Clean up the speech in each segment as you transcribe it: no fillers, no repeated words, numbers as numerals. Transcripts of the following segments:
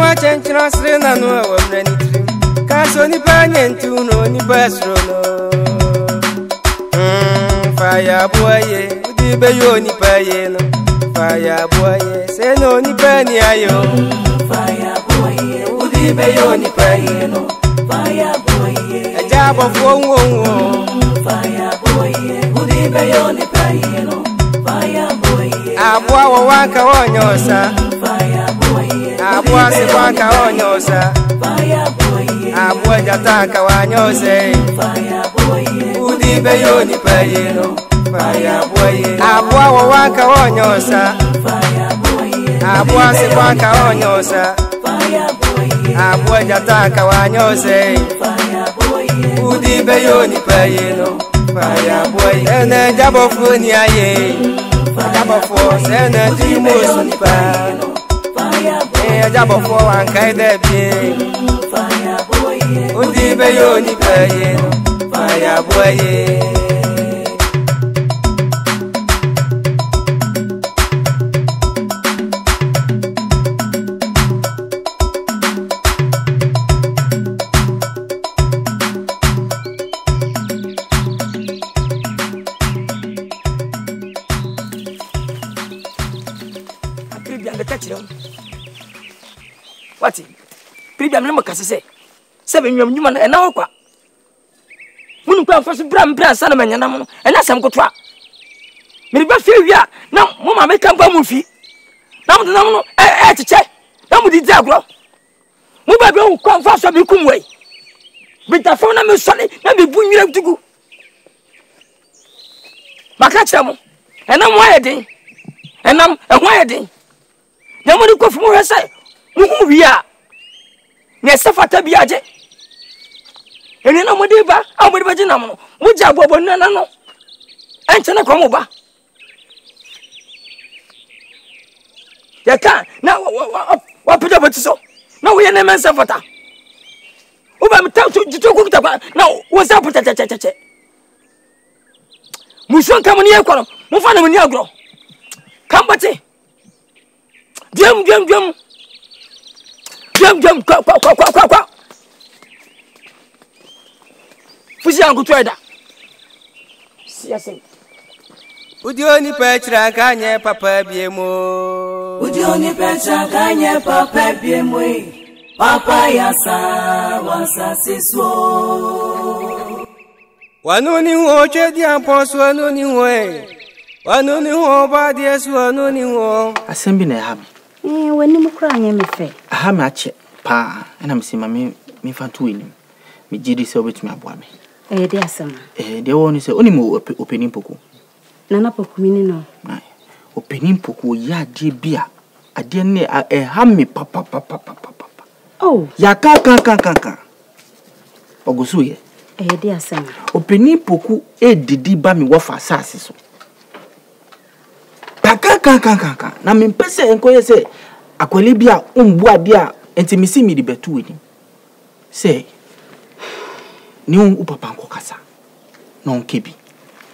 wa chenchina srena no wa mrani trim kaso ni panyentu no ni basro no fire boy udi be yo ni paye no fire boy se no ni pani ayo fire boy udi be yo ni paye no fire boy ajabo fo wo fire boy udi be yo ni paye no fire boy abwa wa waka wonyosa fire boy abwa se waka wonyosa fire boy abwa jataka wanyose fire boy udi be yo ni paye no fire boy abwa wa waka wonyosa fire boy abwa se waka wonyosa fire boy abwa jataka wanyose fire boy udi be yo ni paye no fire boy ene jabo funi aye jabo fo sene dimo nipa fire boy jabo fo wan kai de bi fire boy udi be yo ni paye no fire boy What? Premium number say. 7 human and now. Munu kwa first bram sana manyanam and asam kotwa. Me ba fie wi a na mo ma make am mufi. Na mo no che. Na mo di agro. Mo ba be kwa first bi kumwe. Bita fo na me sole na be bu nwira tugu. Maka che mo. Enam wa yedin. Enam ehwa yedin. Na mo di ko fu mo hwese. Muhu wi a. Ne safata bi aje. Eni na modi ba, amodi ba jina mo. Muja abobo na no. Enche na komo ba. Ya ka na wa pida botiso. Na wo ye na men safata. Wo ba mta to ku ta ba. Na wo sa puta che. Muson kam ni e kono. Mo fa na mo ni agro. Kambati. Diam. Jam kwa. Fusi angu tweda. Siase. Udioni petra kanye papa biemo. Udioni petra kanye papa biemo. Papa yasa wasa siswo. Wanuni ho chedi amposo wanuni ho. Wanuni ho ba diesu wanuni ho. Asembi na yabi. Wani mukura anye mefe. Aha me ache pa ena msima me fantu enim. Me jidi se obetumi aboa me. De asama. De woni se oni mo opening poku. Nana poku mini no. Nai. Opening poku ya de bia. Ade ne ha me papa. Oh. Ya ka. Ogusu ye. De asama. Opening poku didi ba me wofa asase so. Ka. Na me pese enkoye se akwali bia umbu ade a enti misi mi di betu enim. Se ni un papa nko kasa. No nkebi.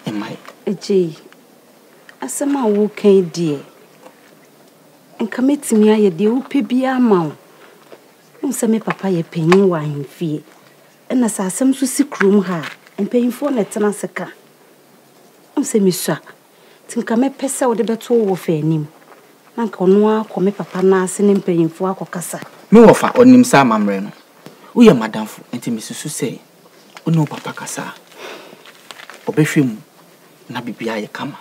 Emai. Eje. Asama wo kan die. Enka metimi aye de wo pe bia ma wo. Nse me papa ye panyin wa ahemfie. Ena sa asem so sikrum ha. Empanyinfo na tena seka. Nse mi sua. Tinka me pese wo de beto wo fa anim. Nanka ono akome papa na ase ne mpanyinfo akokasa. Me wo fa onim sa mamre no. Wo ye madamfo enti misusu se ono papa kasa. Obehwem na bibia ye kama.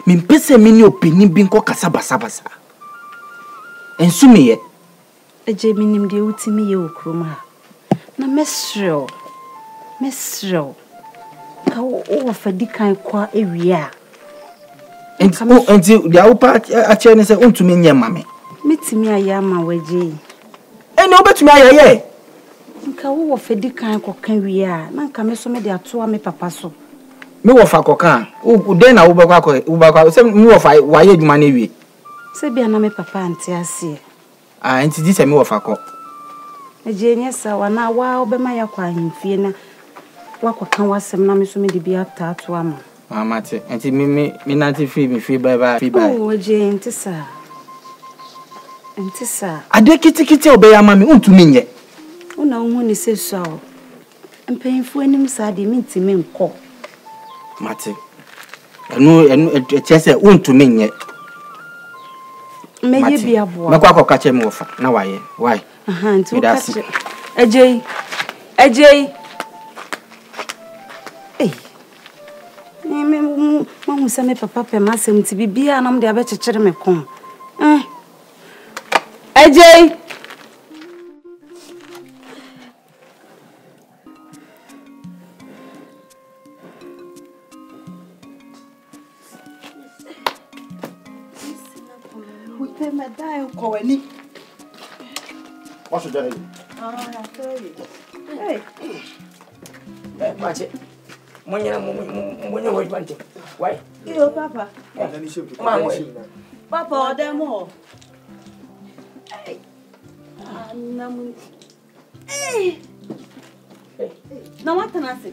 Me pese me ni opini bi nko kasa basa. Ensu me ye. Eje minim de utimi ye okrom ha. Na mesrel. Ka wo fa dikan kwa ewia. Enti dia wo pa ache ne se ontumi nye mame. Metimi ayama waje. Eni obetumi ayaye. Nka wo fa dikan kwa kan wia. Na nka me so me de atoa me papa so. Me wo fa koka. Wo den na wo bakwa se me wo fa waye adwuma na wie. Se bia na me papa ante ase. Enti di se me wo fa ko. Eje nyesa wana wa obema ya kwa ahemfie na wakoka wasem na me so me de bia tato ama. Mate, enti me nanti free me free bye. Oh, eje ntisa. Entisa. Ade kiti obey amami untumi nye. Una hu ni se so. Mpanyimfo anim sa de mentimi nkọ. Mate. Enu etiese untumi nye. Meye bia boa. Mekwa akoka che me wofa na waye. Why? Aha, nti woka. Ejei. Mamu se me papa pe masem ti bibia na mde abechechere me kon. Ejei. Me dai kowani. What's your day? Hey. Mache. Mwenye wajibante. Why? Yo papa. Papa demo. Hey. Namu. Hey. Na wata na se.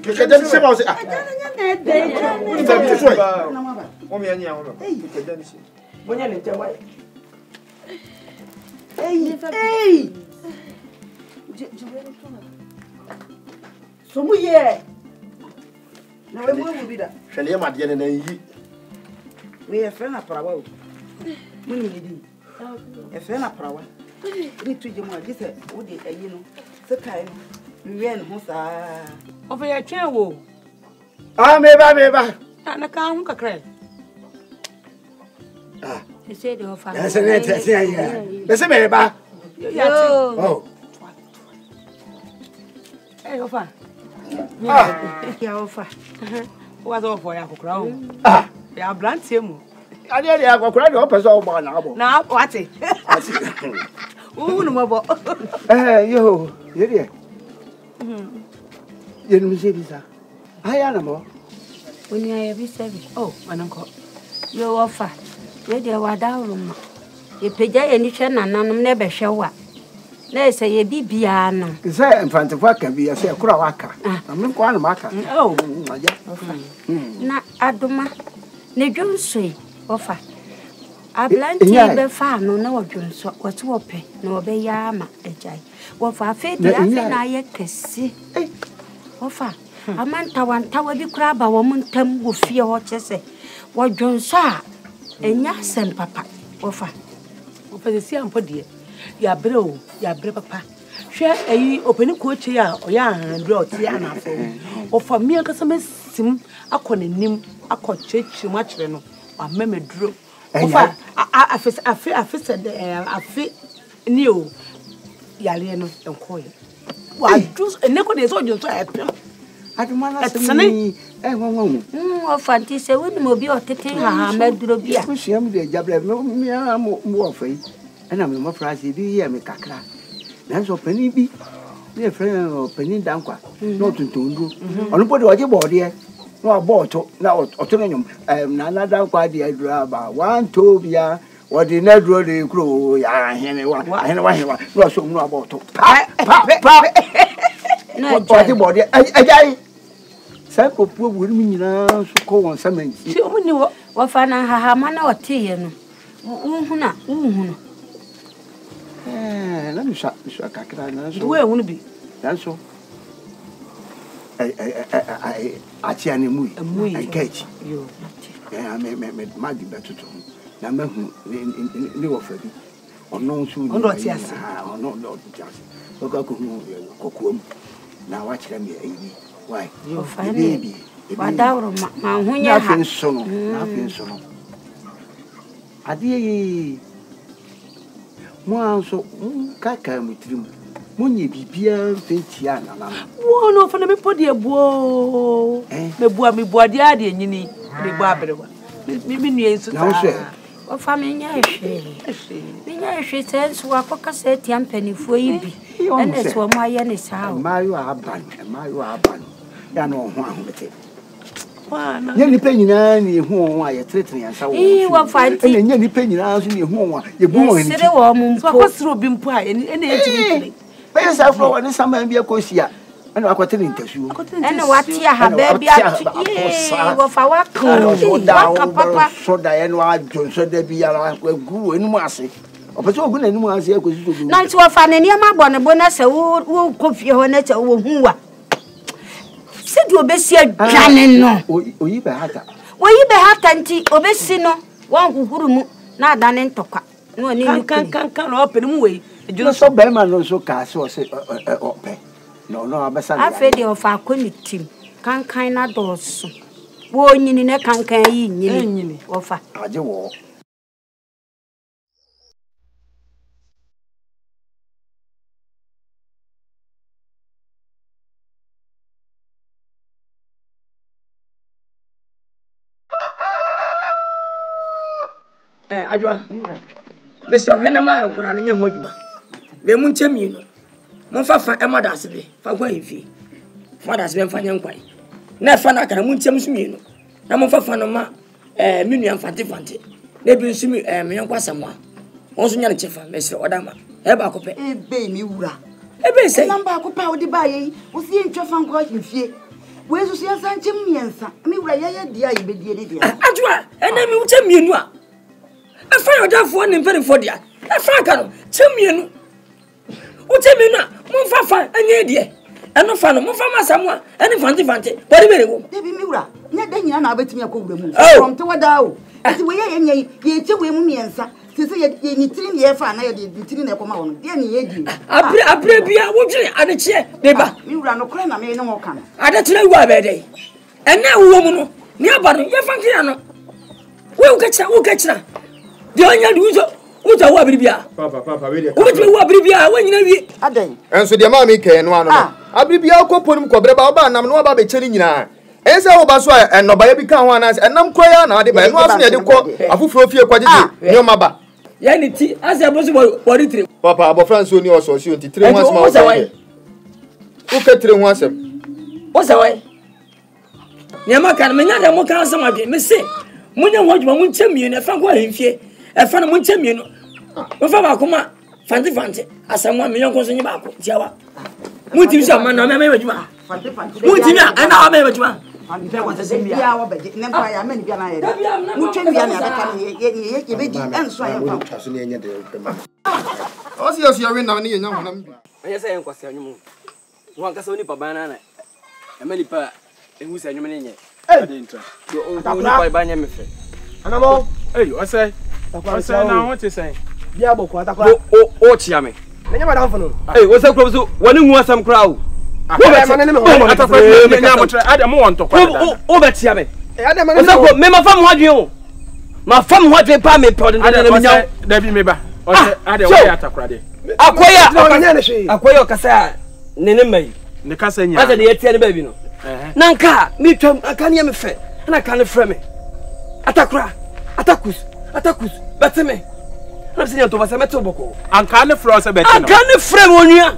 Kekeda ni se ba o se. Ah. Na de. Na mama. O mi anya o no. Kekeda ni se. Mwenye ni te why? Hey. So mu ye. Na we mu bi da. Hwele ma de na yi. We e friend na prawa o. Mu ni di. E friend na prawa. Ni tuje mu agi se wo de ayi no. Se kai no. Mi we no sa. O fe ya twen wo. Ah me ba. Na ka hu kakra. Ah. Ese de ofa. Ya se ne te se ya. Be se me ba. Yo. Oh. Eh ofa. Ah. Ya ofa. Wa zo fo ya kokra o. Ah. Ya blantie mu. Ade de akokora de o pese o ba na abo. Na wate. Nu mo bo. Yo, ye de. Ye no se bisa. Aya na mo. Oni aye bi sebi. Oh, mananko. Yo ofa. Ye de wada rum. Ye peja ye ni hwe nananom na be hwe wa. Na ese ye bibia no. Se mfantefo aka bi se kura waka. Na me ko anu maka. Oh, aja. Na adoma. Ne dwonsoi ofa. Ablanti be fa no na wodwonso. Wote wope na obeya ama ejai. Wofa afi di afi na ye kesi. Ofa. Amanta wanta wa bi kura ba wo muntam wo fie ho chese. Wodwonso a enya sem papa. Ofa. ofa si ampo de. Ya bre papa. Hwe ayi openi kochi a oya handre oti anafo. Ofa mi ankasa mesim akonanim akochechi mu akere no. Wa memeduro. Ofa afi ni o yale no enkoye. Wa dus eneko de so jonso epem. Aduma na semi won. Ofa nti se woni mo bi otete ha meduro bia. Ku siam de jable mi mo ofa yi. Ana me mo frase bi ye me kakra. Na so pani bi. Ne friend pani dankwa. No tuntundu. Onu podi oje bode. No aboto na oto nyom na dankwa de adura ba. Wan to bia. Wodi na duro de kro ya hene wa. Hene wa. No so mu aboto. Pa. Na oje bode. Ajai. Sa ko pu bu mi nyina so ko won samanti. Si omuni wo fa na haha ma na otiye no. Unhuna. Na mi sha kakra na so. we hunu bi. Dan so. Achi ani mui. Ai kechi. Yo. Me ma di betuto. Na ma hu ni wo fa bi. Ono nso ni. Ono ti ase. Ono ti ase. Ko ko hu kokuom. Na wa kire me ayi. Why? Yo baby. Wadawro ma hunya ha. Na fin so no. Ade mo anso kaka mutrim. Munye bibia mfentia na na. Wo no fa na me podi ebuo. Me bua dia de nyini. De bua berewa. Me nue enso ta. Na so. O fa me nya ehwe. Me nya ehwe sense wa koka se tia mpanifo yi bi. Ene so mo aye ne saa. Mayo aban. Ya no ho ahomete. Wa na. Nye nipa nyina ni ehu won a ye tretre yansa wo. Wa fanti. Ene nye nipa nyina so ni ehu won a ye bu won ni. Sire wo mu So akosiro bi mpo a ene etimi. Be sa fro won sama bi akosia. Ana akwate ni ntasu. Ene wati ha baby atu. Wo fa wa kan. Papa. So da ye no ajo so da bi ya guru enu ase. Opese ogun enu ase akosi so. Na nti wo fa ne ne ma bɔ ne bo na se wo kofie ho na che wo huwa. Se du obesi adwane no. Oyi be hata. Oyi be hata nti obesi no won huhuru mu na adane ntokwa. No ni kan no open mu we. Ejuno so be ma no so ka so se ope. No abesa. Afa de ofa akoni tim. Kan na doso. Wo nyini ne kan yi nyini. Ofa. Aje wo. Ajwa. Bese mena ma nkura ne nyaho adwuma. Be mu nchemi no. Mo fa emadase be. Fa kwa efi. Fa dase be mfa nyankwai. Na fa na kana mu nchem sumi no. Na mo fa no ma minu amfante. Na bi nsumi me yankwa samwa. Won so nya ne chefa mesre odama. E ba ko pe. Ebe mi wura. Ebe se. Namba ko pa odi ba ye. Wo sie ntwefa nkwa mfie. Wo esu sie sanche miensa. Mi wura ye dia ye bedie ne dia. Ajwa, ena mi uche mienu a. Afa yo dafo ne mpere fo dia. Afa ka no, chemienu. Uche mienu a, mo fa anye die. Eno fa no, mo fa masamu a, ene fante. Bodi bere go. Debi mi wura. Nya da nyina na abetimi akowura mu. From te wada o. Ati we ye nya ye che we mu miensa. Sese ye ni tiri ne ye fa na ye de tiri na ekoma wono. De ne ye di. Abre bia wo dwene adechie deba. Mi wura no kore na me ne wo ka no. Adechire wu abede. Ena wo mu no, ni aba no ye fa nkira no. We ukachira. De onya di uzo wa biribia. Papa we de. Ubetime wa biribia, wa nyina wie. Adan. Enso de ma mi ke no ano no. Abiribia koponim ko breba oba nam no oba be cheri nyina. Ense wo ba so enoba bi kan ho anase enam kroya na ade ba eno aso ne de ko afufuro fie kwagege nyoma ba. Ya ni ti ase aboso body tire. Papa abofran so ni oso si onti 3 months ma wo say. Uke 3 ho asem. O say wai. Nyama kan me nya de mo kan asem adwe me se. Munya ho adwuma mu nchemie na fa ko ahemfie. E fa na mu nchemie no. Mo fa ba kuma fante asem wa me yonko so nyi ba ko tiawa. Mu ti so ma na me adwuma. Mu ti mi a na me adwuma. Ante wa se bia wa beje ne mpa ya mani bia na ye. Mu twa bia na ya ka ye be di enso ya fa. So ne nya de ma. O si o we na ne nya ho na me. Anya say enkwase anwum. Wo ankasa oni baba na na. Emani pa ehu se anwum ne nye. Ade ntra. Oni pa ba nya me fe. Anamo. Hey, o say na what you say? Bia boko atakwa. O chia me. Me nya madam fo no. Hey, wo say kro so woni hu asam kra o. Wo be ma ne me ho atakwa me nya mo tre. Ade mo won to kwa. O be chia me. Ade ma ne. O say ko me ma fam ho adwen o. Ma fam ho adwen pa me pod ade me nya. Da bi me ba. O say ade wo ya atakra de. Akoya kasa nene mai. Ne kasa nya. Ade ye tie ne ba bi no. Nanka mi twam aka ne me fe. Na ka ne frɛ me. Atakus. Beteme. Na se nya to ba se meto boko. Anka ne frɛ se beti no. Anka ne frɛ mo nua.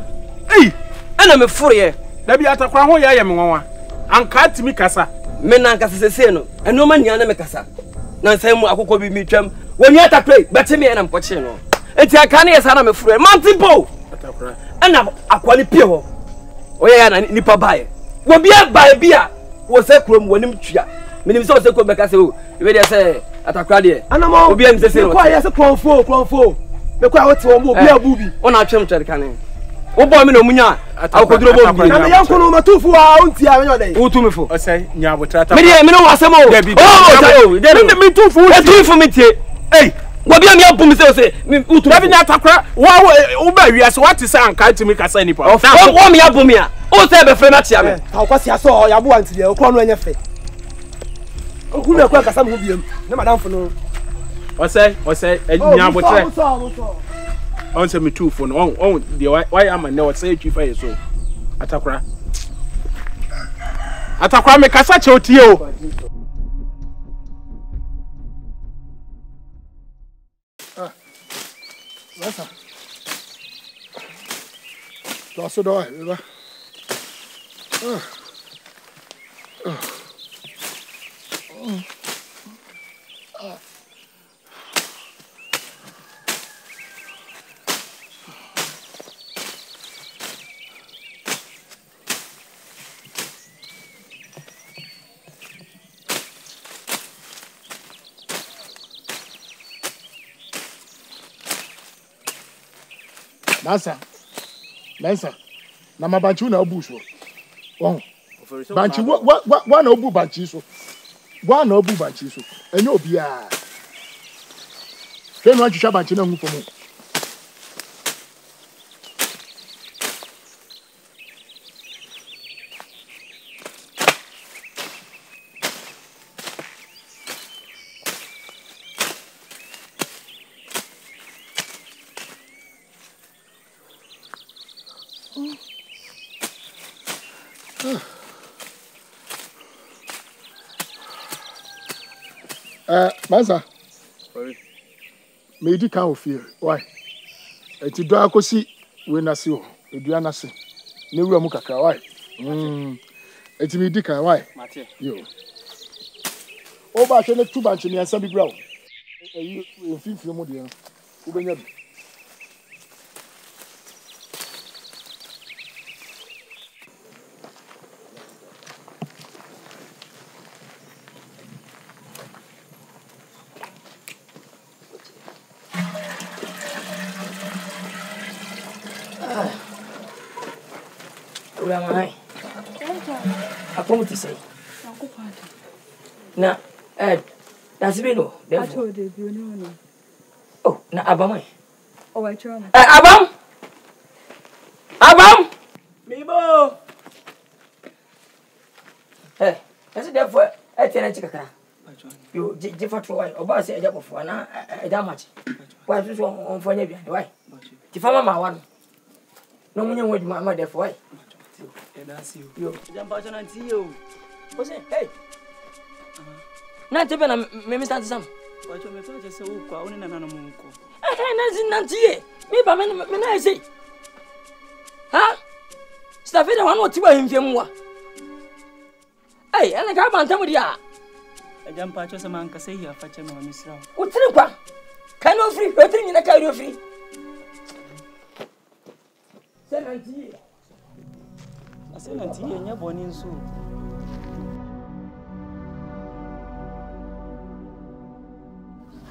Ana me foro ye. Da bi atakra ho ya me nwanwa. Anka timi kasa. Me na anka sese no. Eno ma nya na me kasa. Na nsɛm mu akokɔ bi mi twam. Woni atakra beteme na mpɔkye no. Enti aka ne yesa na me foro. Mantimpo. Atakra. Ana akwani pie ho. Oya ya na nipa bae. Wo bia bae bia. Wo se krom wonim twia. Menim se wo se krom beka se o. Ebe de se atakra de. Anamo. Obi am se se. Ko ya se kronfo. Me ko awoti wo mo obi abubi. Ona atwem twere kan. Wo bo me no munya. Akoduro bo bi. Na me yanko no matufu a onti a me nyode. Wo tu me fo. O say nya botrata. Me de me no wasem o. Me tufu. E tu fo me tie. Hey. Wo bia me abum se wo tu. Da bi na atakra. Wo ba wiase what say anka timi kasa nipa. Wo me abum ya. O say be frɛ ma tia me. Ta kwasi aso ya bo anti de ko no enye fe. Oku na kwa kasa mo biem. Na madam fo no. O say nya botre. On say me tufu no. On de why am na o say twi fa yeso. Atakra me kasa che otie o. Wasa. Lasso do ai, va. Nansa. Na mabanchi na obu so. Won. Banchi wa na obu banchi so. Wa na obu banchi so. Enye obi a. Ke no atwitwa banchi na hu fomo. Mansa. Me di kan ofie. Why? Eti do akosi we na se o. Edua na se. Ne wura mu kakra why? Eti me di kan why? Mate. Yo. O ba hwe ne tu banche ne ansa bi bra o. Eyi mfimfim mu de no. Wo benya bi. Como te sei? Na, that's been no. I told you, you know. Oh, na Abam. Oh, I try. Abam! Mibo! Eh, that's it for a tenant. You differ to why, or boss a job for an that much. Why is one on for Nebia? Why? If I'm my one, no meaning with my mother for why. That's you. Jump out and see you. What's it? Hey. Not even a Mr. Sam. What you may just say, only an animal. I can't not see it. Maybe I say. Huh? Stuff it, I want to buy him more. Hey, and I can't tell me. I jump out as a man can say here, fetch him on Miss Row. What's the can no free, waiting in a carrier free. 70. I said, Auntie, and you're born in soon.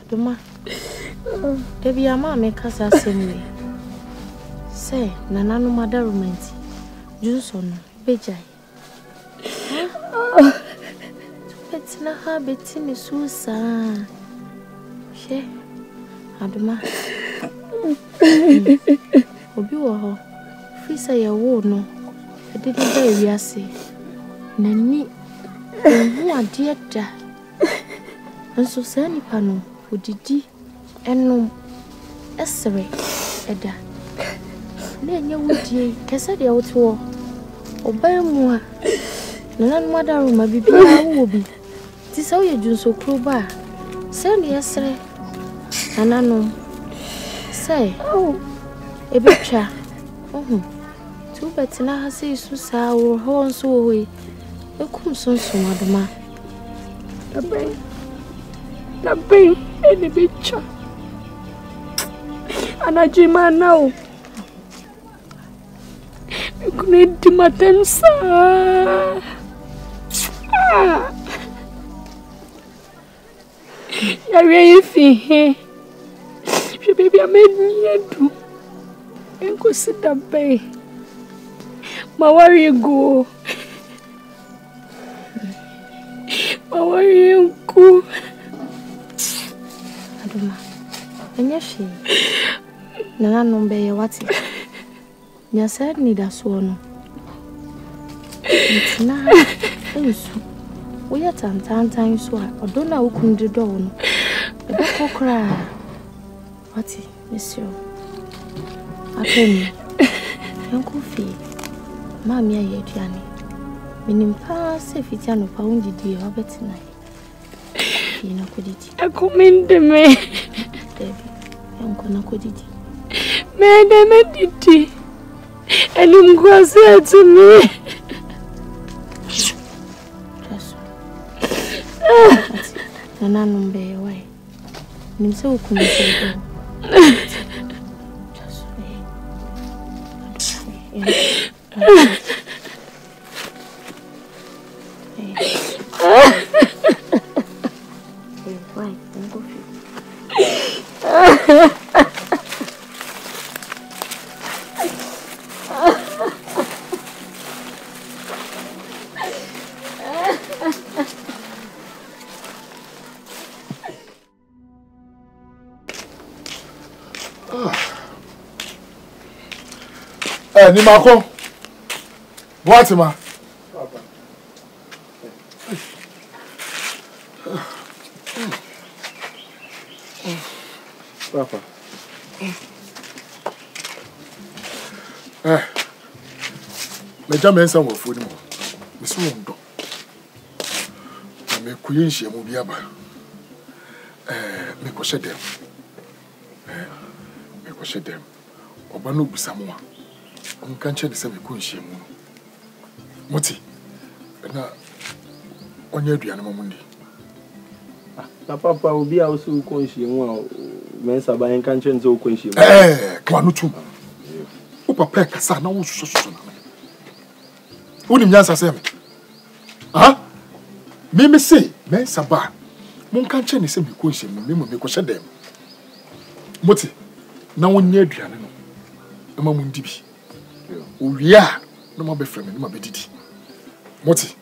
Duma, ebi ama me kasa semwe. Say, nana no mother romantic. Johnson, bejai. Betina ha betini susa. She, Aduma. Obi wo ho. Fi say ya wo no. E dede ba wiase. Nani hu ade da. Nso sa nipa no odidi enum esere eda. Na enye wudie kese de woto oban mu a nana madaru ma bibia wo bi ti sa ye junso kroba se ne esere nananom se ebetwa tu betina ha se su sa wo ho nso wo e ekum sonso Aduma na ben ene betwa anajima now ekune di matensa ya we fi she baby amediedu enko sita be ma worry go ma worry enko Aduma enya she nana nombe ye wati nya said ni da so no na ensu we ya tantan so a odona wukunde do no e be kokra wati monsieur akeni yanku fi mami aye aduane minim pa se fiti ano pa undidi e obetina e na kodidi akomende me debi yanku na kodidi me de me didi elim kwase to me nana nombe why nimse ukumse do Ni mako. What ma? Papa. Me jam ensa wo fo ni mo. Me so ndo. Na me kuye nhie mu bi aba. Me ko shedem. Me ko shedem. Oba no busa mo a. Nka nche de se me ko nhie mu. Moti. Na onye aduane mo mundi. Na papa obi a osu ko nhie mu a mensa ba nka nche nze ko nhie mu. Kwa no tum. O papa kasa na wo soso na. Uni mnyansa sema. Me say, men saba. Mon kan che ne se me ko nhie mu, me ko shedem. Moti. Na wonye aduane no. E ma mundi bi. O wia na ma be frame, na ma be didi. Moti.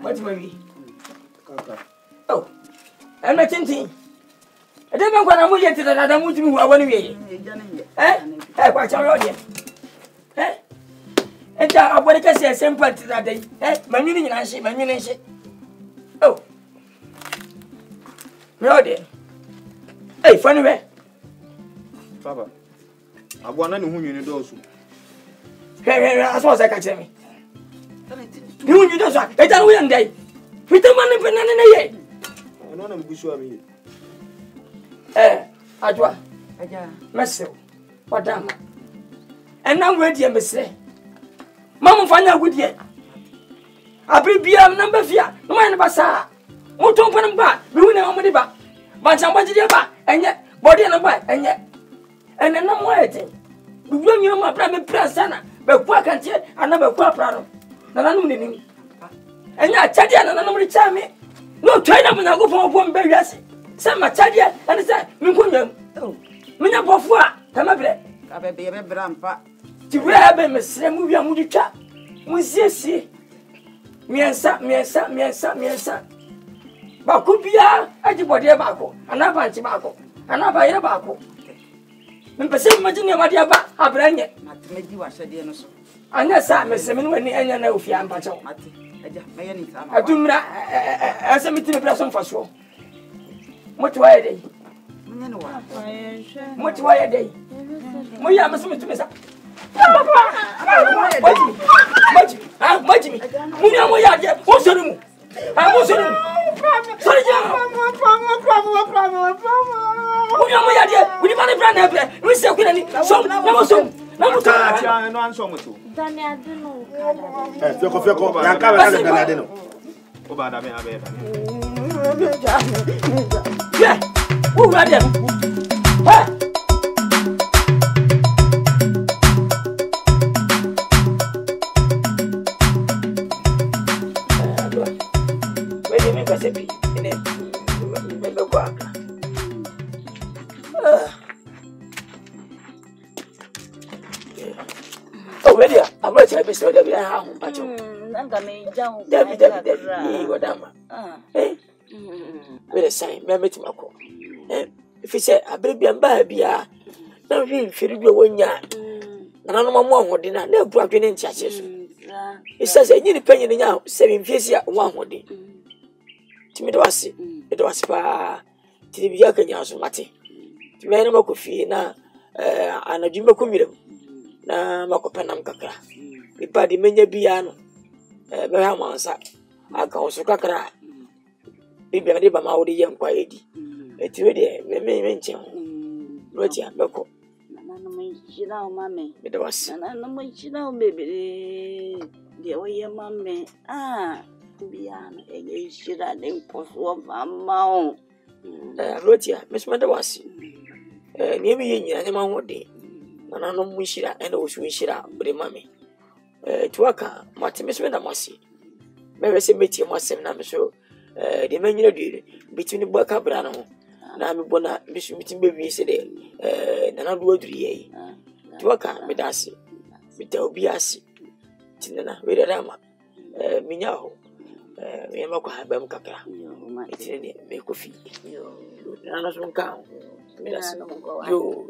What's my oh, I'm not thinking. I don't know what I'm going to that. I want to move away. What's your audience? And I want to say a simple to that day. My meaning, I see my meaning. Oh, no, dear. Hey, funny way. Papa, I want to know who you know. Hey, I suppose I can tell me. You do so. It's a weird day. With the money, but not in a year. I know I'm good. Sure, me. Adwa. Messi. What damn. And now, where do you say? Mamma, find out good yet. I be a number fear. No man, Bassa. Won't open them back. We will know back. But somebody back, and yet, body and a back, and yet. And then I'm waiting. We bring you my private presana, but what can't you? I never quite proud. And I tell you, and I'm return me. No, train up and I go for one baby. Some my tell you, and it's a Mina Bofua, come up there. I be a brampa. To where I must say, move your moody chat. We see, me and son. But could be everybody about, and I buy tobacco, and I buy a tobacco. And for some imagine what you about, I bring it. Not to make you wash a dinner. And that's Miss Semin when the end of Fiam Pacho. I do not as a meeting person for sure. Much why a day? Much why a day? We are Miss Missa. Much me. What's the room? I was sorry, we money brand every we say so never so. No, I don't know. I can't yeah, who are them? Where do you make us happy? In it, oh, ready? I'm not sure if I'm going to Debbie, Godama. Eh? With a sign, Mammy Timako. If he said, a baby and baby, now you feel you 1 yard. And I know more would dinner, no broken in churches. He says, I need a penny now, 7 years, 1 would be. To me, it was far to the Yakan Mati. To me, no coffee now, and a Jimbo Kumiro. Na makopenam kakra ipa di menye bia no be ha mansa aka oso kakra bibia de ba ma wo de yem kwa edi etiwe de me nche ho rotia beko na no me jira o mame be de was na no me jira o bebe de o ye mame bia no e jira de poso mama o rotia me so de was ni me ye nyina ne ma ho de na no mushira ene wo shira bre mame tuaka matimisme na masi me we se metie masem na me so de manyina duire between boka bra no na me bona bisu mitim be wi se de nana do aduri ye ti waka me dase me ta obi ase tinana we de dama minya ho me ma ko ha bam kakra ti ne me ko fi nana so nka me dase yo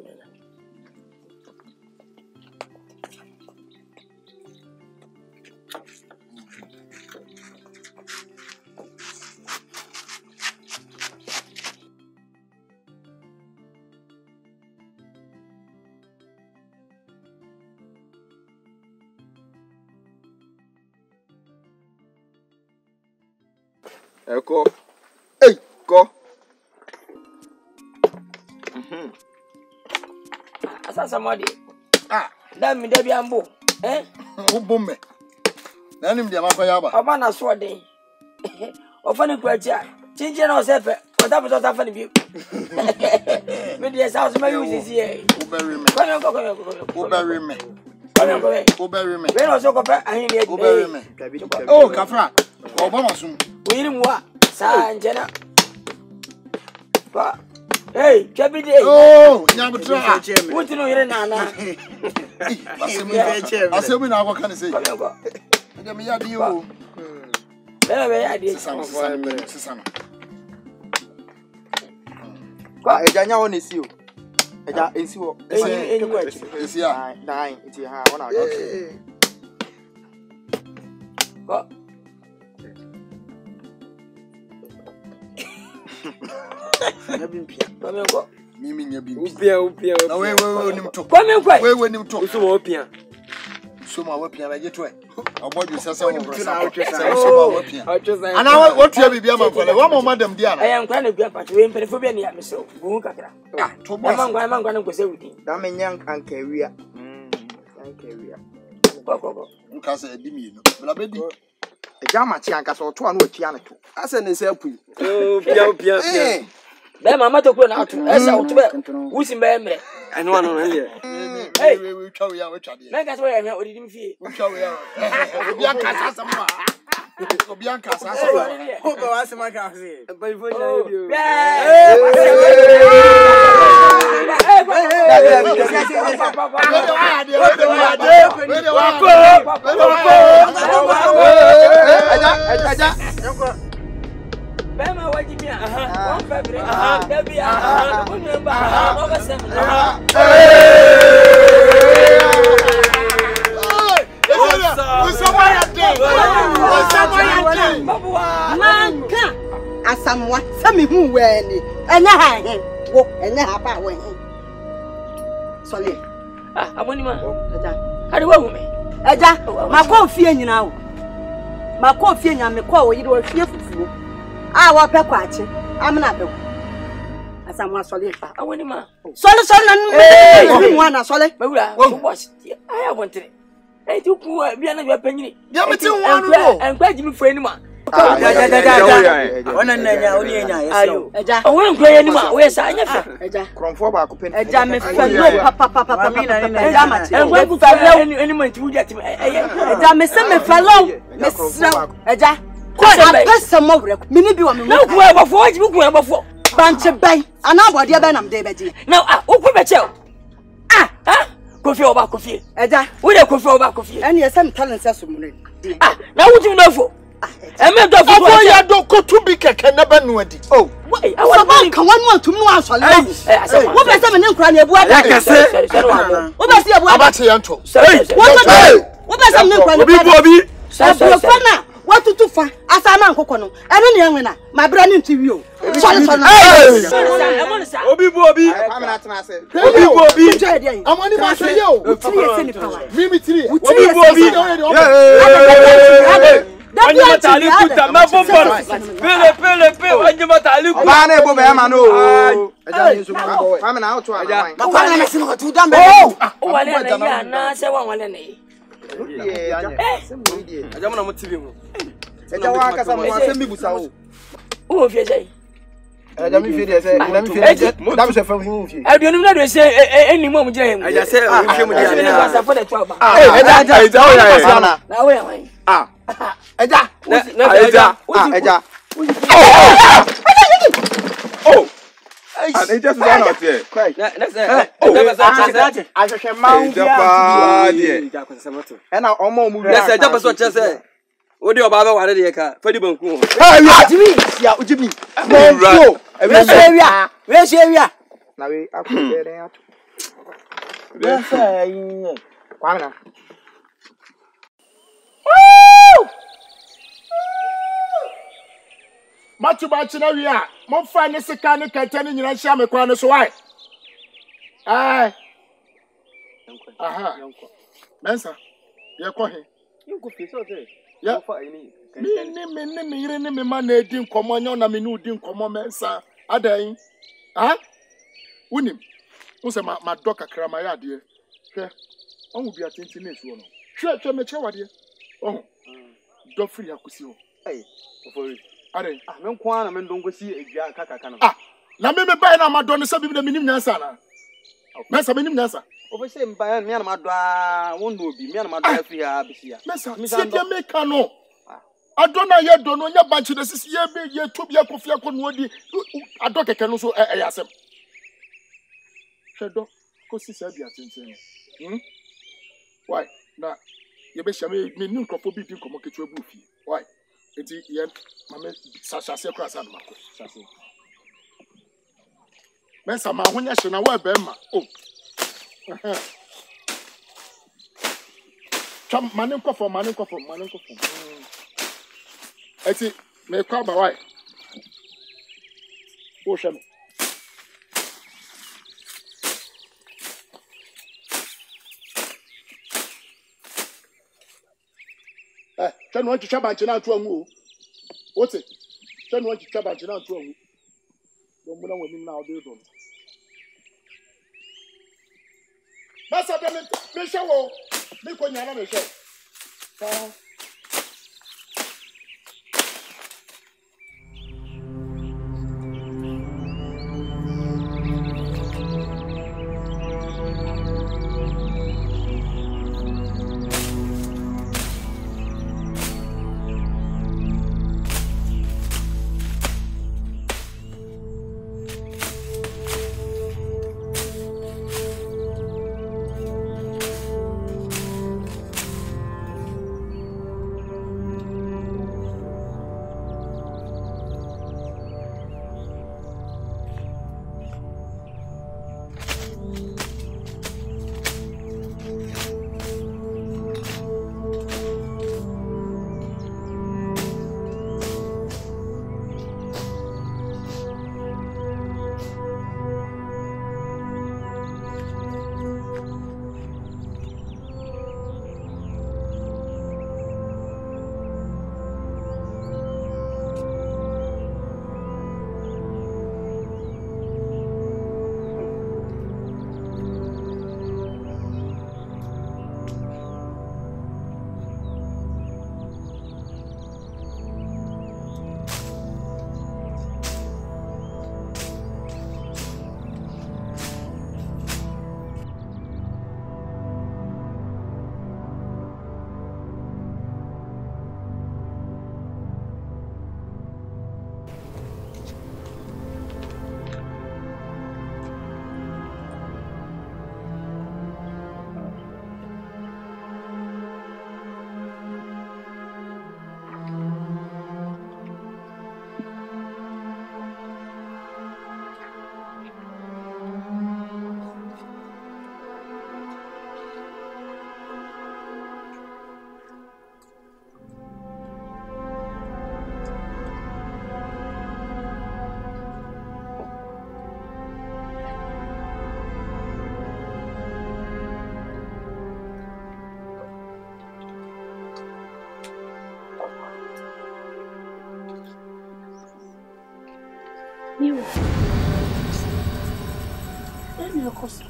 Eko. Hey, go. Asasa modi. Da mi da bi ambo. Wo me. Na nim dia ma fa ya ba. Oba na so den. Ofa ni kwachi a. Chinje na osefe. Ota buto ta fa ni bi. Me dia sa so ma use si e. Wo bury me. Wo bury me. Wo bury me. We no so ko pa ahin ni. Wo bury me. Oh, Kafra. Oba masum. We ni muwa. Sa njena. Ba. Hey, Kabide. Oh, nyabutra. Wuti no yere na na. Asemi na akwa kan say. Eja me ya di o. Be ya di. Sisana. Kwa eja nya won esi o. Eja esi wo. Esi ya. Dai, iti ha wona do. Ko. Mimi nyabi. Upia. Na we nim to. We nim to. So mo opia. So ma wapia ba geto e. Obodu sese wo brasa. So ma wapia. Ana what you bibia man kwale. Wa mo madam dia na. Nkwa na gua pa we mpelefo bia ne ya meso. Bu kakra. To boss. Mangwa na nkose wudi. Da menya ankawia. Ankawia. Ko. Nka se edi mi no. Bla be di. Eja ma chi anka so to anu atua ne to. Ase ne se apu. Pia. Be mama to ko na atu. Esa utu be. Wusi be emre. Eno anu na le. Hey, we twa we de. Mega so ya odidi mfie. We twa we ya. Obi anka sasa ma. Obi anka sasa ma. Ko ba wase ma ka se. Ba ifo nya bio. Bema wajibia. Wa fabre. Dabia. Unumba. Oga semina. Manka asamwa sami hu weni enya ha he wo enya ha ba we sole aboni ma eja hade wa wume eja makọ fie nyina wo makọ fie nya me kọ wo yiri wo fie fufuo wa pe kwa achi amna be asamwa sole fa aboni ma sole na mu ana sole mawura wo boss aya wontere tu ku bia na panyini dia meti wonu no enkwa jimi fo enima ona nanya oni enya yeso eja owe nkwa enima we sa anya fa eja kromfo ba ko pen eja me fa no papa eja ma che enkwa ku fa enima nti wudi ati eja me se me fa lo me sra eja ko apesa mo wure mini bi wa me na ku abofo wajimi ku abofo banche bai ana abode ba na mde beji na ukwu beche kofi oba kofi eja wo de kofi oba kofi eni ese mtalen se sumure na wuti na fo eme do fo fo ya do kotu bi keke na ba no adi so ban kan wanu antum no asole wo be se me ne nkura na ebu ada wo be se ebu ada abate ya nto wo be se me ne nkura na obi so fana watutu fa asama nkoko no eno ne enwena mabra ne nti wi o obi amina tena se amoni ma se yo mimi tiri obi Wanya matali kuta mabombora. Pele wanya matali kuta. Ba na ebo be ma no. Eja ni so ma boy. Fa me na auto ana wan. Makwana na sino tu dambe. Wale na ya na se wan wale na yi. Eja mo na mo TV mu. Eja wa ka sa mo se mi busa o. O fi eja yi. Eja mi fi de se, na mi fi. Da mi se fa mu fi. Aduonu na do se eni mo jira yi mu. Eja se o fi mu jira. Eja ni ba sa for the 12. Eja o ya na. Na we yan. Eja. Eja. Eja. just not here. Let's say, what do you about what they can? Freddy Bunku. Jimmy. Where's area? Now we are there. Matu bachina wi a mo fa ne sika ne kanta ne nyina hia me kwa ne so wai aha mensa ye ko he Yonko fi so say ya fa ini me yire ne me ma na edi nkomo nya na me ne udi nkomo mensa adan ha unim unse ma do kakra ma ya de hwe onwu bi atenti na esu no hwe me che wade oh do free akusi ho ofori are me nko ana me ndongo si edua kaka no na me bai na ma do ne sabi bi na minim nyansa na mensa minim nyansa Over say by me and my dwa won't be me and my dwa free abisia. Mesa dia make no. Adona ye do no nya banchi de sisi ye be ye to bia kofia ko no di adokeke no so yasem. Shedo ko sisi abia tenten. Why? Na ye be shame me nim krofo bi di komo ketu abu fi. Why? Enti ye mama sasha se kra sa na mako. Sase. Mesa ma honya hye na wa be ma. Oh. Cham manin kofo. Eti me kwa ba wai. Wo shem. Chanu wanchi chaba nchina atu anwu. Wote. Chanu wanchi chaba nchina atu anwu. Don muna wemi na ode don. Masa de me shawo me ko nyana me shawo You. I'm your cousin.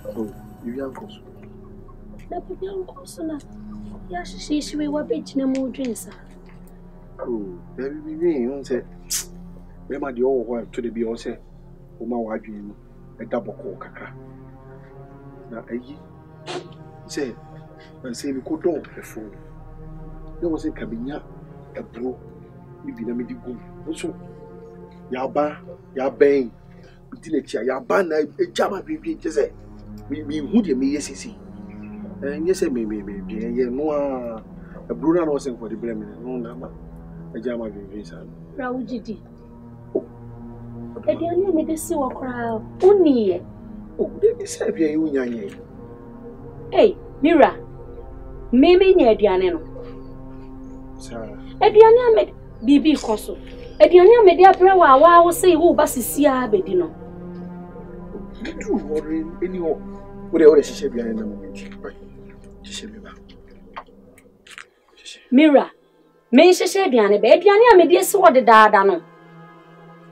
Oh, you're uncle. Let me uncle, son. Yes, she will be watching a more drinks. Oh, baby, you won't say. Remember the old wife to the Beyonce, whom I was doing a double coca. Now, say, and say, we could do a fool. There was a cabinet, a bro, we did a medical. Also, Yaba, Yabang, dina chia ya ba na ejama bibi je me hu de me yesisi nye se me ye no a bruna no sen for the blame no na ma ejama bibi sa Rawujidi. Ediani me de si wakra uni. Oh, they say bia you nyanye. Hey, Mira. Meme nya ediane no. Sir. Ediane ame bibi koso. Ediane ame de abra wa wo say wo ba sisia bedi no. You worry any o we shishe bia na moment. Shishe me ba. Mira. Me shishe ediane be ediane ame de si wo de daada no.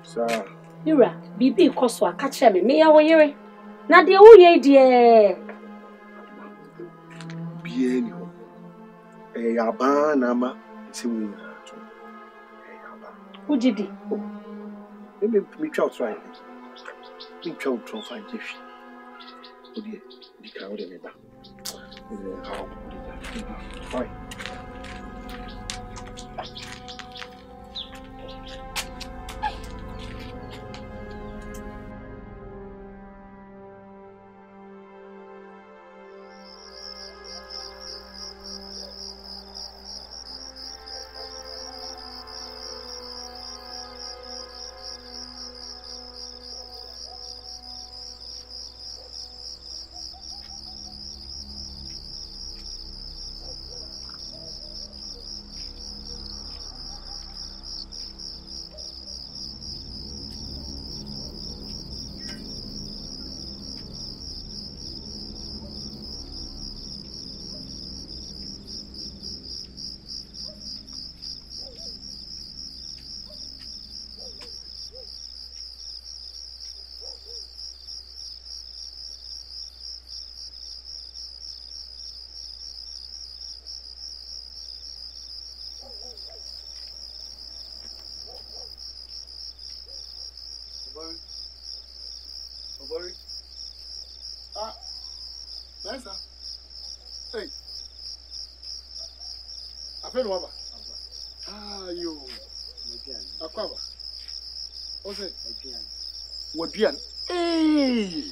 Sir. Mira, bibi koso aka kire me ya wo yere. Na de wo ye de bien yo. Yaba na ma se wo na to. Yaba. Ujidi. Me try try. Me try find Jeff. Odi di ka o de me ba. How bye. Nice. Hey. Afen waba. You. Akwaba. Ose. Wadian. Hey.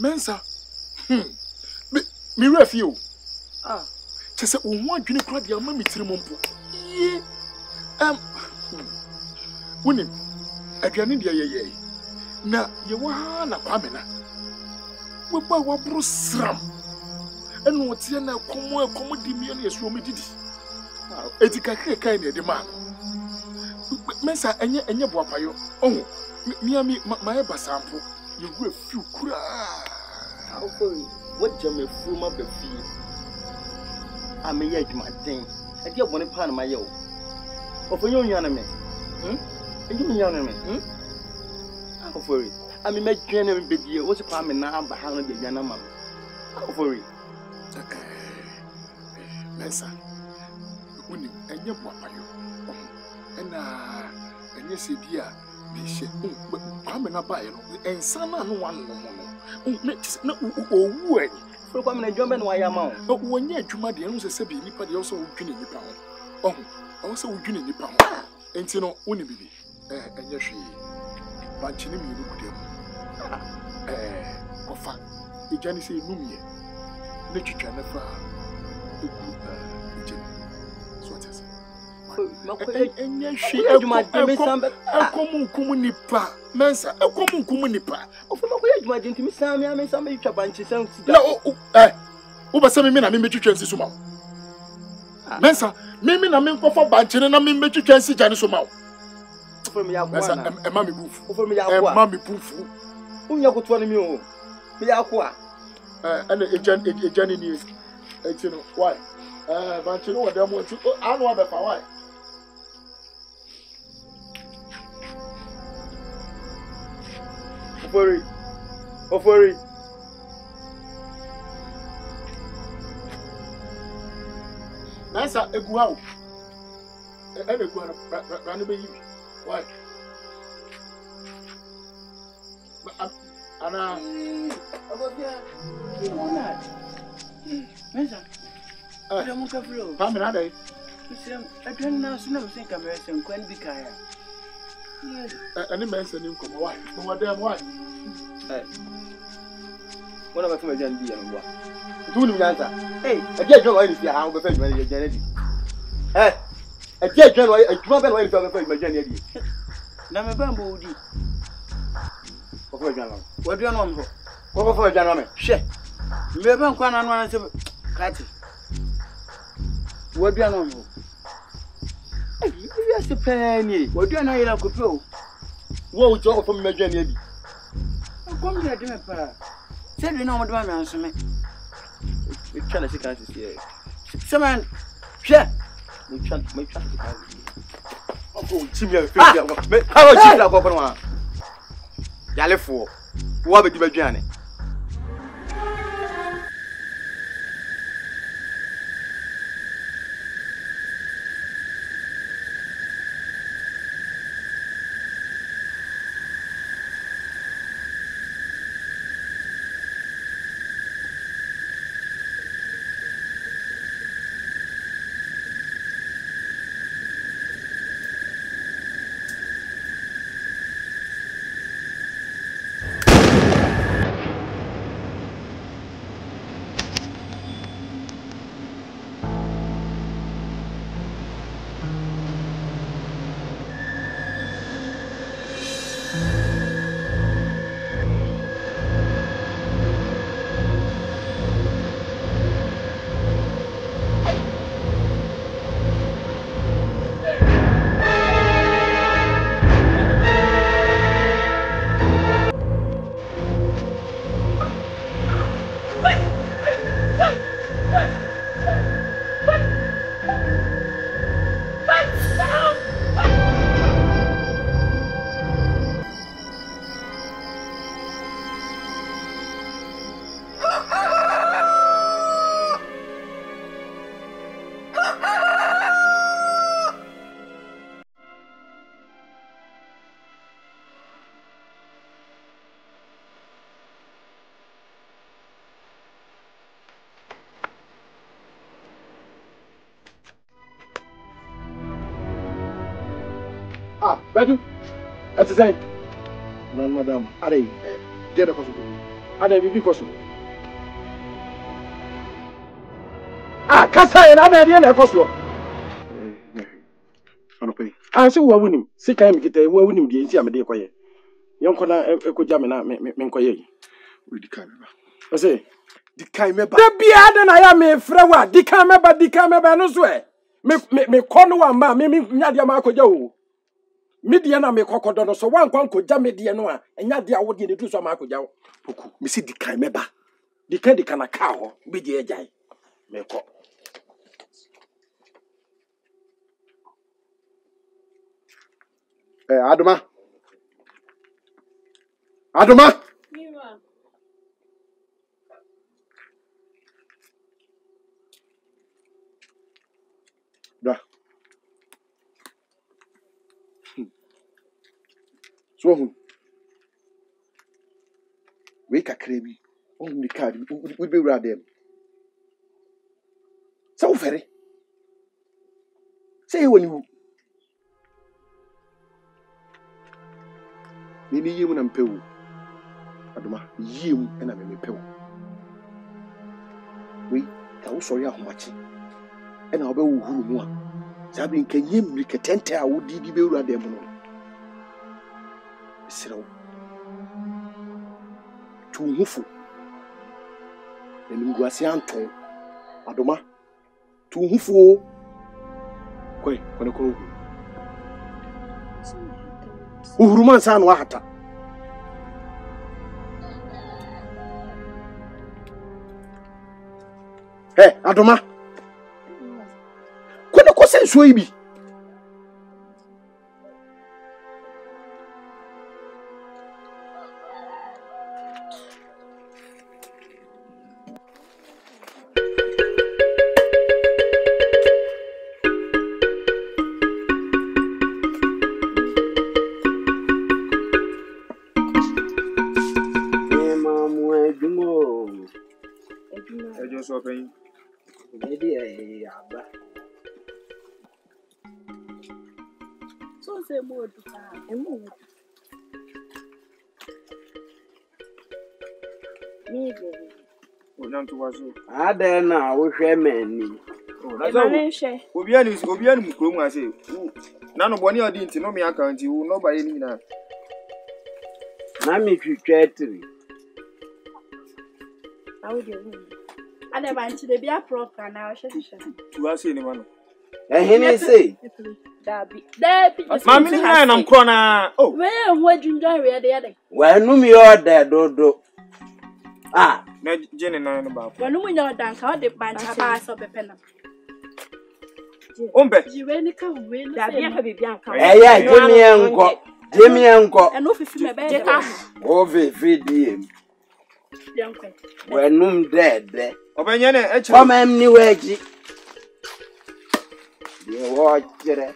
Mensa. Me refu. Chese o ho adwene kra de ama mitiri mompo. Ye. Wonim. Aduane de ye. Na ye wa na kwamena. We boy wa bro sram. Enu otie na komo di mi na yesu o me didi. Etika kai na de ma. Mensa enye boapayo. Ohu. Mi ma e basampo. You go few kura. Awful. What jam a fool ma be fie. Ame ye adwuma den. E de bone pa na ma ye o. Ofonyo nwana me. Enju nwana me. Awful. Ami me dwene me bebie wo se pa me na aba ha no de dwana ma. Awful. Mensa. Uni enye boapayo. Ena enye se bia me hye. Kwame na ba ye no. Ensa na no wan no no. Me na owu ani. Fro kwame na dwombe no wa ya ma o. Wonye adwuma de no se bi nipa de so wodwene nipa ho. Ohu se wodwene nipa ho. Enti no woni bibi. Enye hwe. Banchi ne mi no kudem. Ofa. Ejani se numie. Ne twitwa na fa. Eku ejani. So what is it? Enye hwe adwuma de me sambe. Ekomu nipa. Mensa ekomu nipa. Ofuma ko adwuma de ntimi sam ya me sambe twitwa banchi sam sida. Na wo ba se me na me twitwa nsi so ma. Mensa me na me nkofo banchi na me twitwa nsi jani so ma. Ofuma ya kwa na. Ema me bufu. Ofuma ya kwa. Ema me bufu. Unya ko to na mi o. Me ya kwa. Ana ejani ni eti no why? Banchi no wada mo nti anu abefa why? Ofori. Nasa egu ha o. Egu ra no be yi. Why? Ana Abobia. You know that. Mensa. Ada mo ka fro. Pa me na dai. Nsem adwan na so na mo sen camera sen kwan bi kaya. Any man sending come away. What damn why? One of my friends and what? Do you answer? Hey, I get your wife here. I'll be fed by your Janet. Eh, I get your wife. I come back with my Janet. Now, bamboo. What do you know? What for a gentleman? Share. You have one and one. Catty. What do you know? You have to penny. What do you know? You have to go. What would you offer me, Janet? Come here, dear. Say you know what I'm answering. We're trying to see can't see. Someone, share. We try to make traffic. Oh, Jimmy, how about you? Go on. Yalefo. What about you, Johnny? Bedu, that's the same. No, madam, are they dead? Are they because? Kasa and I'm at the end of Cosmo. I see what winning. Sick, I'm getting where winning the India Media Quiet. Young Cona Eco Jamina, Mencoye. With the camera. I say, the camera. The beard I am a frewa, the camera, no swear. Me corner one man, me Nadia Marco Joe. Mediana me crocodile, so one could jam medianoa, and not the hour did do some Marco Jow. Puku, Missy the camera. The candy can a cow, be the jay. Me cop. Adoma. Adoma. Da. So, wake a crabby. Only card would be rather them. So very. Say when you. Maybe you and Pew. Adoma, you and I may Pew. We are sorry how much. And I'll be who Sabin can you make a tent? I would be rather them. So, to Mufu. And Guasianto. Adoma. To Mufu. Quay, when I call Uhuruman San Wahata. Hey, Adoma. When I call Sen Swaby. What's a mood? A mood. Me, Ada na wo hwe mani. Obiani mukromu ase. Na no boni odi nti no me account wu no ba ye ni na. Na me twitwa 3. Awu de hu. Ada ba nti de bia program na wo hwe. Tu ase ni ma no. Ehini say. Dabi. Ma me ni na mkro na. Oh. We hu adwundwan we de. Wa nu mi order dodo. Ah, na jene na no ba. Wa nu mu nya odan ka o de bancha ba so pepe na. Ombe. Jiwe ni ka we no. Dabi aka bibia nka. Eya Jemi enko. E no fifi me be de. O fifi diem. Yanko. We num dead. Obenye ne echi. Come em ni weji. Ye wo kire.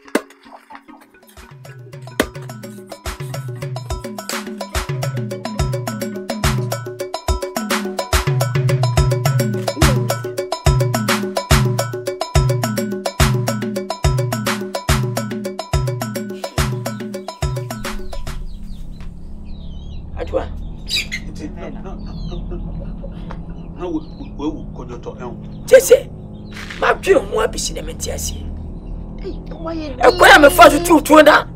Jesse, my dream won't be seen a mentiasi. A quite am a father to that.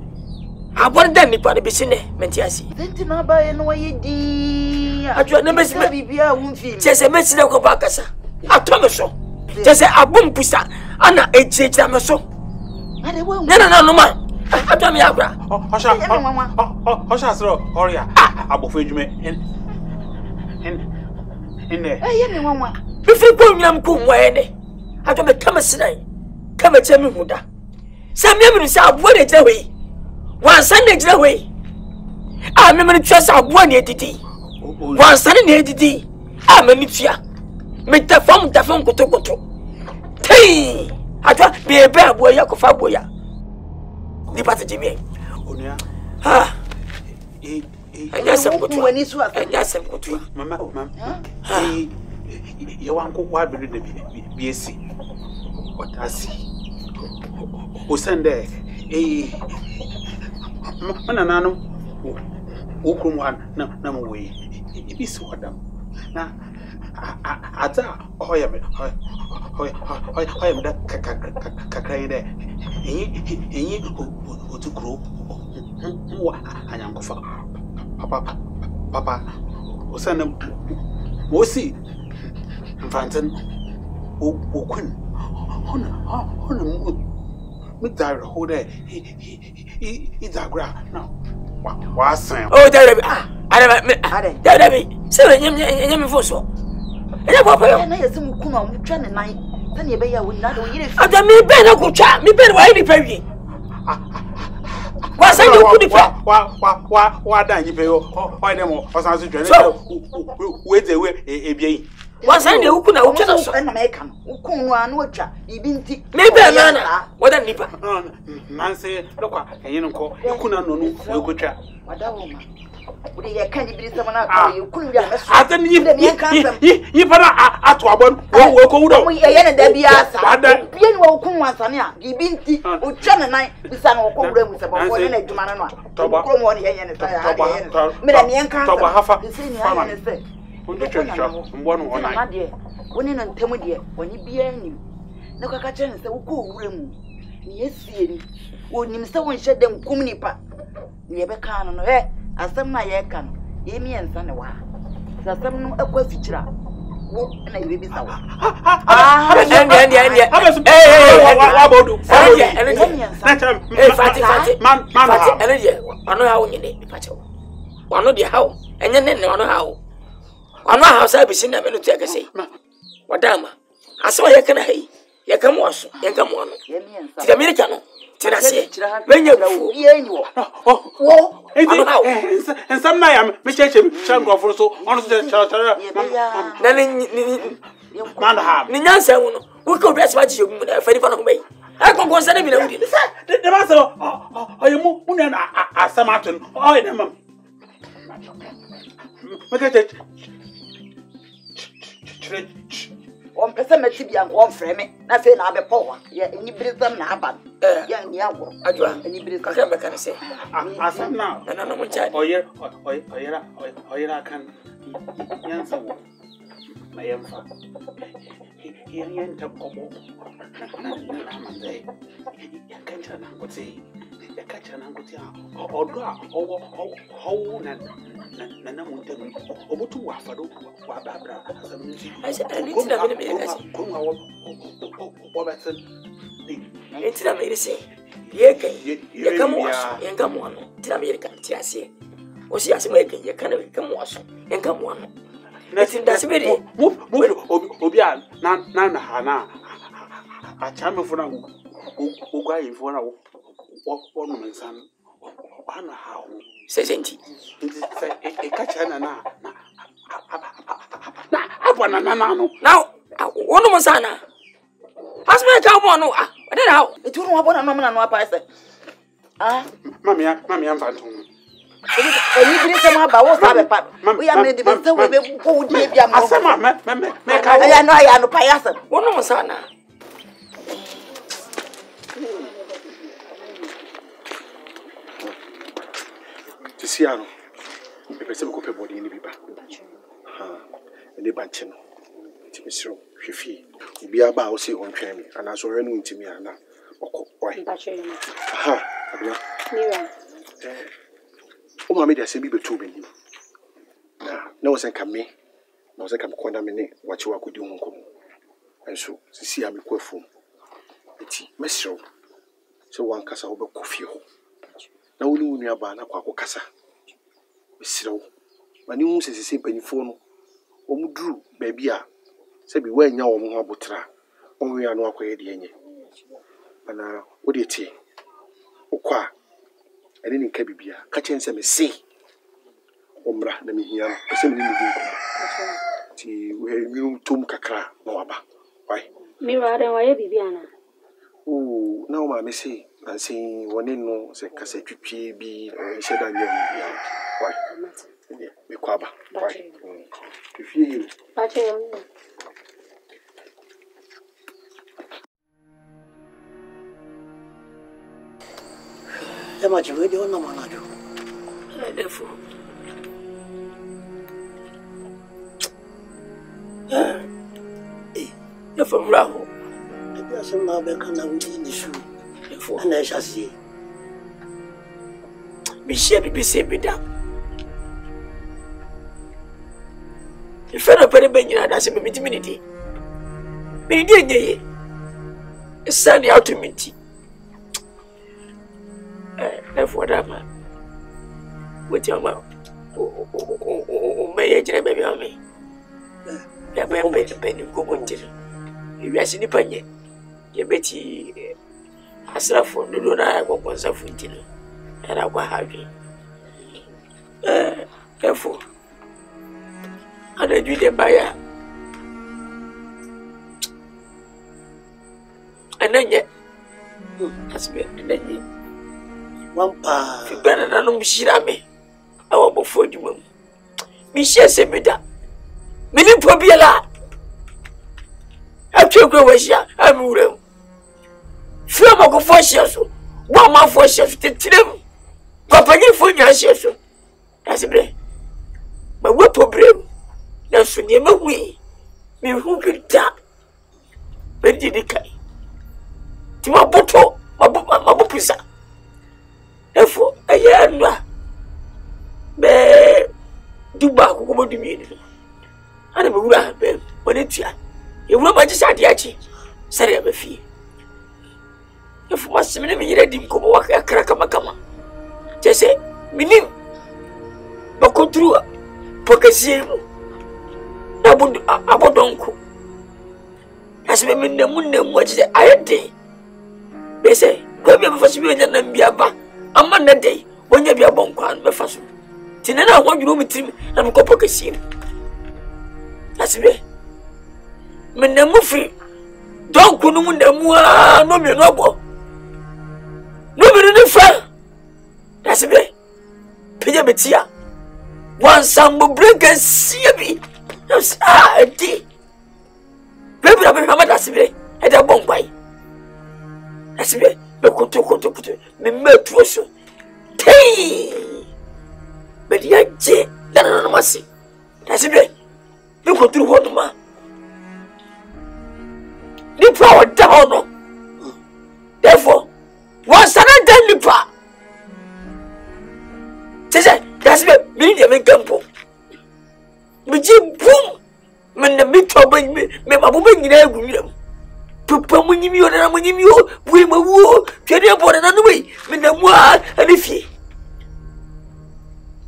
I want them to be seen a mentiasi. Then to not buy no way, dear. I do never see Bibia won't feel. Just a message of Bacasa. I told me so. Just a boom pusta, Anna, a judge, I'm so. No, man. I told me, Abra. Osha, Oria, Abu Fujime in there. If you go, young Kum, where I don't come a snake. Come a Jemmy Muda. Some memories are what it's away. One Sunday away. I remember just our 1 year DD. 1 Sunday DD. I'm a Nitia. Make the phone Kotokoto. Hey, I don't be a bear boy, Yakofa boya. The Pata Jimmy. Ah, and yes, I'm good when it's what I guess I'm good. Mamma, you want to go to the BSC. What I see. Who send there? Mananano, Okum one, no way. It is what them. Now, I thought, I am that Kakay there. And you who to grow. I am Papa, who send them. Mosi, Fanton, Okun, with that whole day. It's a graph now. What's Sam? Oh, there be. There be. 7 years before so. And I have some Kuna, Muchan and I. Then you bear with not only. I don't mean better go chat, me better why any baby. What's that? Why don't you pay? Why them or something? Wait away, a bien. What's that? You couldn't have an American. Ukunwa, Nucha, Ibinti. Maybe a man. What a nipper. Nancy, look, and you know, you couldn't know you could chat. Would you can't be someone out? You couldn't get a I didn't you better at one. Oh, go we are the Biasa. Bien welcome once on ya. Ibinti, Uchan and I, the son of Oldham with about 1 and 2 man. Toba, one here and one on winning and Temudia, when he be any. No Kakachan is a cool room. Yes, see, when you someone shed them Kumnipa. Never can on her, as some my can, Amy and Sanawa. There's some a question. And I will be so. I know how I be seen a minute to say. Madama, I saw you can hay. You come wash, you come one. The American, I say, when you and some night I'm Mr. Shango for so honest. Nansa, we could rest what you for the way. I can go send him the master. I am moon and some mountain. I am. Look at it. on pese me tibia nko frɛ me na sei na abɛpɔ wa ye ni bresam na aba ya ni agwo adwa ni bresam ka ka meka ne se asam na na no mo ncha oyera kan yansa wo na yamfa yenta komo na manze yakanta na ngote yakanta na ngote odo a owo na muntem obutu wa fado wa babra asam nti alitina me me kasi ko wa batsen alitina me se yeke yekamo aso yenkamo ano tina me yeka tiase o si asema yeke yekana yekamo aso yenkamo ano Eti ndasibiri obi a na ha na achame funa ogwa yifuna wo no mensan ana ha ho sesenti e kacha na abana na no now wono mo sana asme ka mo no wada na ho eti wono abona no na no apa ese mami mfanto Eni bresam aba wo sa be pa wo ya me de be se we be ko wudi bia mo asema me ka ya no pa yasa wono mo sana Tisiano, me pese me kope body ni biba. Ene banche no. Ti mesro hwefi. Obi aba o se on twem ana so renu ntimi ana. Oko oi. Aha, abia. Mira. O ma me dia se bi betu be ni. Na wo se ka me. Na wo se ka me konda me ne wachi wa kodi hu nkomo. Enso sisi a me ko afum. Eti mesro. Se wan kasa wo be kofi ho. Na woni wonu aba na kwa kasa mesrew mani hu sesese panifo no omuduru ba bia se bi wa nya wo ho abotra onwe ya no akoye de enye ana wodi tie okwa ene ni ka bibia ka chense me se omra na mehia no pese me ni di ko ti we nyu tum kakra na waba wai mi wa re wa ye bibia na na o ma me se nansi woni no se kasa twitwie bi sheda nyam ya wai me kwaba wai twitwie pache yo Ema jiwe de ona manaju defo defo bravo e asema be kana wudi ni su ana shasi Michel bibi se bida ifero pere benyina da se bibiti minidi minidi nyeye esani automiti therefore that man with your mouth may jere baby on me ya be go continue you are sini panye ye beti asrafo ndodo na go konsa funtino era kwa happy therefore ana jude baya ananye asbe ananye wampa fibana na no mshirame awa bofo djumam mi shese meda mini pobiela atwekwe washia amurem fiama ko foshia so wa ma foshia so tetirem papa ni fo nya shia so asbe ma we problem na so ni ma wi mi hu bida beji dikai ti ma boto ma bopisa efo ayandwa be duba ko mo dumi ni ana be wura be woni tia e wura ma jisa de achi sare be fi efo masimene me yire dim ko wa kra kama tese minim ba kontroa pokasiemu na bundu abodonko asbe minne munne mo jise ayede be se ko be fa sibi nya na mbiaba amma na dai wonya bia bonkwan be fa so tinena hwadwuro mitim na me kopo kasiemu asbe minne mu fi donko no munne mu no me no bo no me no fa asbe penya betia wan sambo brega siebi di Baby, I'm a massive. I don't want by. That's it. Me kutu. Me metwoso. Hey! But yaje, na masi. That's it. Me kutu what ma. Ni power down. Therefore, once another lipa. That's it. Me need me campo. Me jim boom. Me na me trouble me mabuba nyina agumira. Papa munyimi o na munyimi o we mawu twede abore na no we me na mu a abifie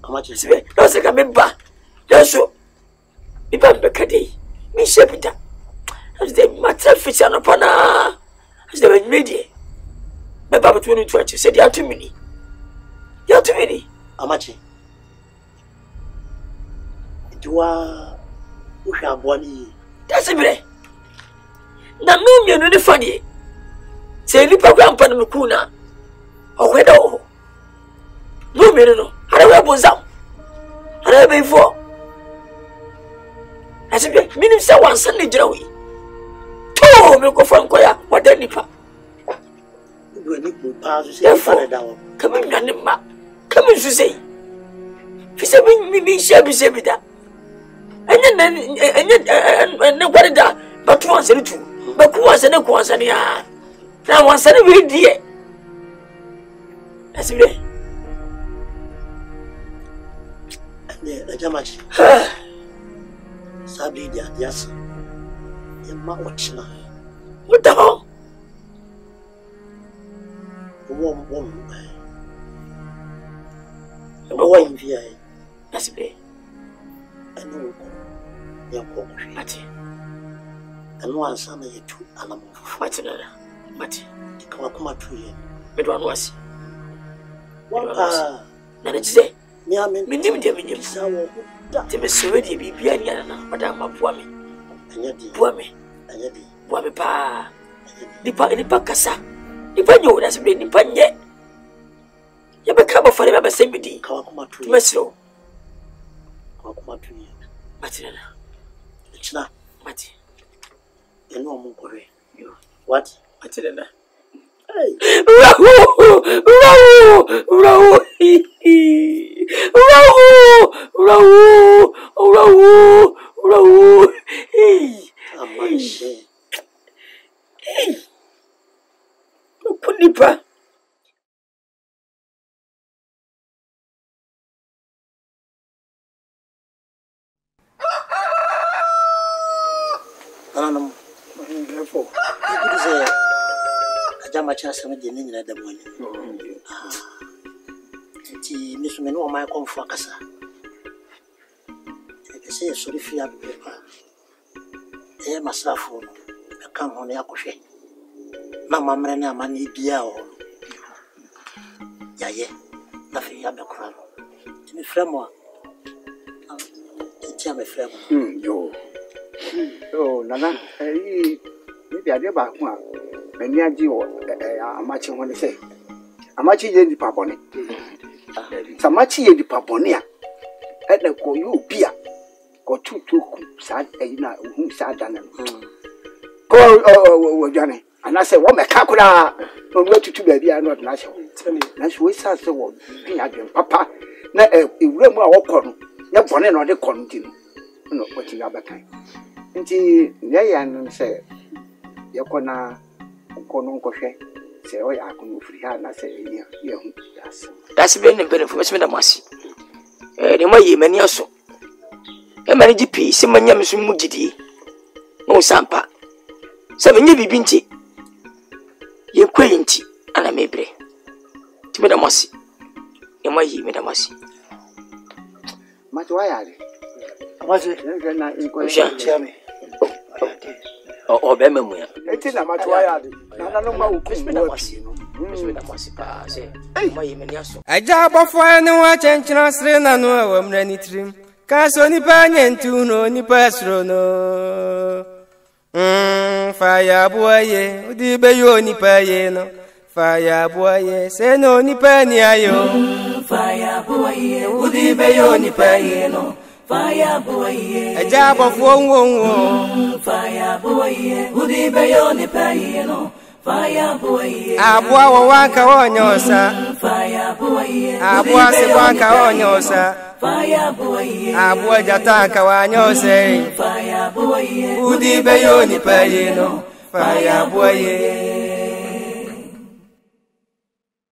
amachi sibe no se ka me ba so iba mbeka dei me shepita as the matter ficha no pana as the media me ba between two church said ya 2 minutes amachi duwa usha bwani that's it. Na no me no funny. Say lipa grandpa no kuna. O kweda o. No me no. Ara we bonzam. Ara be fo. Asibe minim se wansan ne gira wi. To me ko fan ko ya wada lipa. Do ni ko pa so se fa da wo. Kama nwane ma. Kama su sei. Fi se mi shebi da. Anya gwarida batu wansan tu. Bakuwansa ne kuwansa ne ya na wansa ne we die asibe ne ajamachi sabi dia diasa yema ochina mudaho wom wa invia asibe anu ko yako ati anu ansana yetu alamu fatina mati kama kuma tuye medo anu asi wapa na nejize minim sawo te me sewe de bibia ni ana madam mabua me anyadi bua me pa nipa kasa nipa nyo da se nipa nye ya be ka ba fare ba sembidi kama kuma tuye mesro kama kuma tuye mati na china mati eno mo kore what atilena hey rahu hey amashi hey kunipa ananam therefore you could say ajamacha sama de ni nyina da mwani ti misumi no ma konfo akasa e se sori fi abepa e masafo no ka ho ne akohwe na mamre ne amane bia o yaye na fi ya bekura ti mi fremo ti me fremo yo oh nana ni dia de ba ko a mani agi o amachi ho ne se amachi ye di papone samachi ye di papone a e ko yo bia ko tutu sa na hu sa dana ko o jane ana se wo meka kura no no tutu ba bia no na se na so we sa se wo bi adwen papa na ewura mu a wo kɔ no nya bone no de kɔ no ti no ko ti ga bakai nti ya no se ye kona ko no ko hwe se o ya ko no firi ha na se ye hu das that's been the benefit me da masi ne ma yi mani aso e mani GP se manya me so mu gidi no sampa se me nye bibi nti ye kwai nti ana mebre ti me da masi e ma yi me da masi ma to ya re amaje na ko ya me o be memu ya eti na ma to ya de na no ma wo ku me da masi pa se ma yi mani aso aja bofo ene wa chenchina sre na no wa mra ni trim ka so ni pa nyentu no ni pa sro no fire boye udi be yo ni pa ye no fire boye se no ni pa ni ayo fire boye udi be yo ni pa ye no fire boy, a job of one. Fire boy, would he be on the piano? Fire boy, Abua waka on yosa. Fire boy, Abua se waka on yosa. Fire boy, Abua jataka on yose. Fire boy, Would he be on the piano? Fire boy.